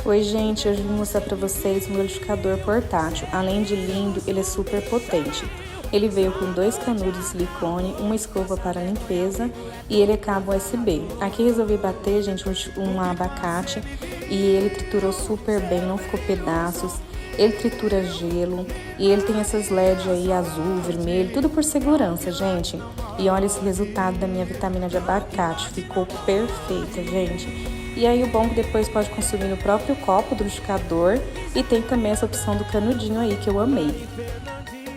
Oi gente, hoje eu vou mostrar para vocês o meu liquidificador portátil. Além de lindo, ele é super potente. Ele veio com 2 canudos de silicone, uma escova para limpeza e ele é cabo USB. Aqui resolvi bater, gente, um abacate e ele triturou super bem, não ficou pedaços. Ele tritura gelo e ele tem essas LED aí azul, vermelho, tudo por segurança, gente. E olha esse resultado da minha vitamina de abacate, ficou perfeita, gente. E aí o bom é que depois pode consumir no próprio copo do liquidificador e tem também essa opção do canudinho aí que eu amei.